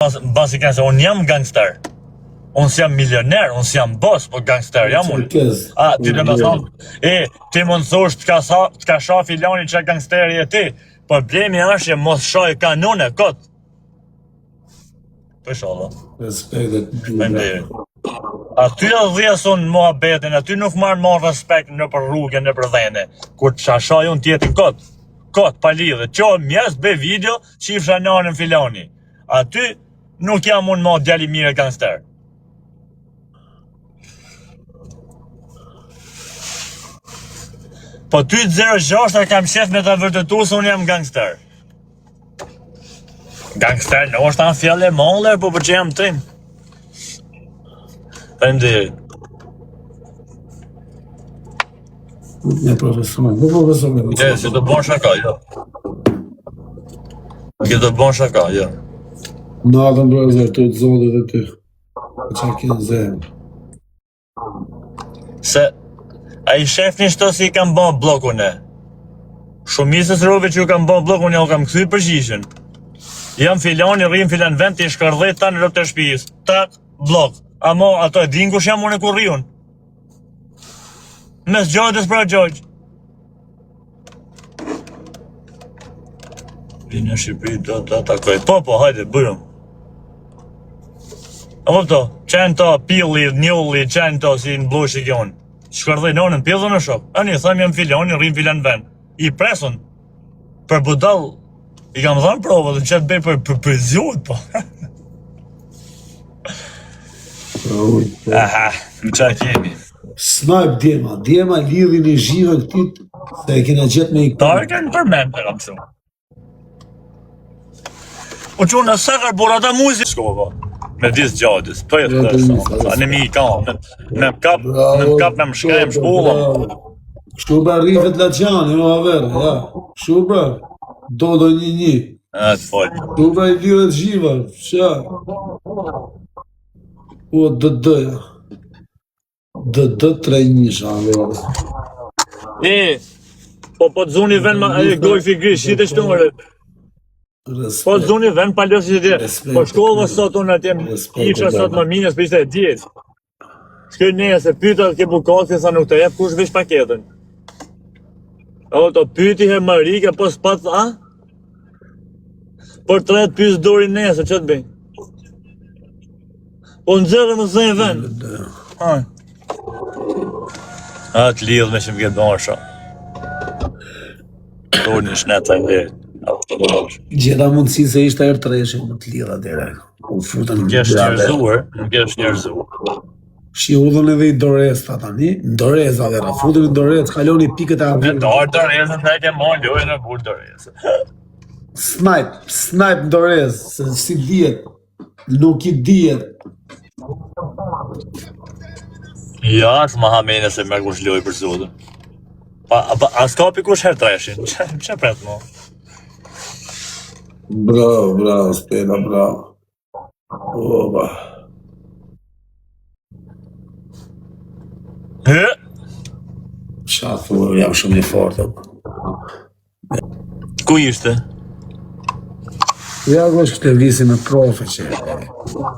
Basi kanë se unë jam gangster. Unë s'jam milioner, unë s'jam boss, po gangster jam unë. Ti dhe me thonë, ti mund thosh t'ka sha filani që gangsteri e ti, problemi është që mos shoj kanone, kot. Për shala. Respektet. Aty e dhjesun muhabetin, aty nuk marrë respekt në për rrugën, në për dhene. Kur të shashaj unë tjetin kot. Kot, pa lidhe. Qo mjes, be video, qifsha nanën filani. Aty nuk jam unë ma djali mire gangster. Po ty 06 e kam shef me të vërtetu se unë jam gangster. Gangster në është anë fjallë e moller, po për që jam tim. Faleminderit. Ne profesor. Si të bon shaka, jo. Ki të bon shaka, jo. Natën brezër, të zotit e ty. Qa kënë zemë. Se, a I shef një shto si I kam bon blokun e. Shumisës rove që ju kam bon blokun e, u kam këthy përgjishën. Jam filani, rrim filan vend, të I shkërdhet ta në rëp të shpijës. Tak, blok. Amo, ato e din kush jam unë e kur rion. Mes gjojtës pra gjojtë. Vinë në Shqipëri, do takoj. Po, hajde, bërëm. A më pëto, qenë ta pilli, njulli, qenë ta si në blush I kjonë. Shkërdhej nonën pillë në shok. Ani, tham jam filani, rrim filan vend. I presun. Për budal, I kam dhanë provë dhe qëtë bej për zjutë, po. Aha, në qa kemi. Snipe djema lidhin I zhive këtit, se e kena gjetë me I Ta e kënë përmen për kam shumë. O që në sekër burata muzi. Shko, po. Me disë gjadis, për e të tërsa. Në mi I kam, me m'kap, me m'shkaj, m'shkulla. Kështu bra rifet Laçani, jo aver, ja. Kështu bra, do një. Të folë. Kështu bra I lidhet zhiva, qa. O, dëdëja. Dëdë 3-1, po të zuni ven ma goj figri, shite shtunë. Po të zuni ven pa lësi që tje. Po shkova sot unë atjem, isha sot më minës, për ishte e djetë. Shkoj neja se pyta ke bukati sa nuk të jep, kush vish paketën. O, të pyti he marike, po s'pat, a? Por të rejtë pysë dori neja, se që të bëj. Po në gjërë më zëjnë ven. A të lidhë me që më këtë bërë Dorë një shnetë e dhe. Gjeta mundësi se ishte erë treshe, më të lidha dhere. Nuk jesh njërzuar. Shi udhën edhe I Dorez ta tani, në Dorez a vera, futën I Dorez, kaloni pikët e avërë. Në darë Dorez, në tajtë e mojnë, lojë në burë Dorez. Snipe në Dorez, se si djetë, nuk I djetë. Ja, është ma hamene se me kush lojë për zotën. A s'kapi kush her treshin, që pretë mo? Bravo, Stella, bravo. Oba. Qa thua, jam shumë I fortë. Ku ishte? Ja, është këtë visi me profe që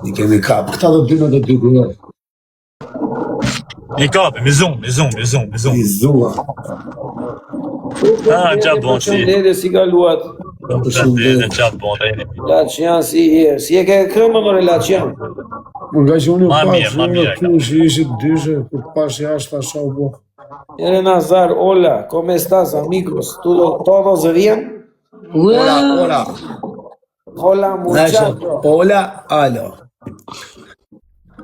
I kemi kapë. Këta dhe dyna dhe dy kërë. I kapi, mi zoom. I zua. Qatë bon që ti. Lede si galuat. Qatë bon të jeni. Laçjan si herë. Si e ke këmë mëre Laçjan? Nga që unë Ma pasë, mirë. kush ishit dyshe, kur pash jashtë ta shau bo. Ere Nazar, hola, ¿cómo estás, amigos? ¿Todos bien? Hola, muchacho. Hola, alo.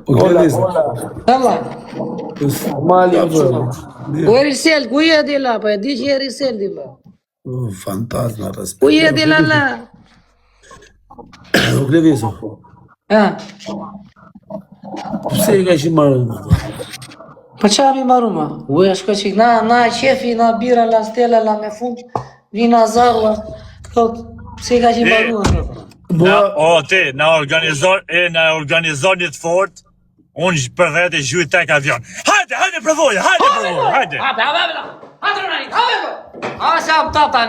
Hola. Mali, Ku e risel, ku je di la, po e di që je risel di la. Fantasma, respekt. Ku je di la la? Nuk le viso. Pse I ka që marrë? Po qa mi maru ma? Ue, shko qik, na qefi, na bira, la stella, la me fund, vina zarla, thot, pse ka që maru? Na organizor një të fort, unë për vete zhujt tek avion. Hajde, provoje, hajde. Hajde, sa më tata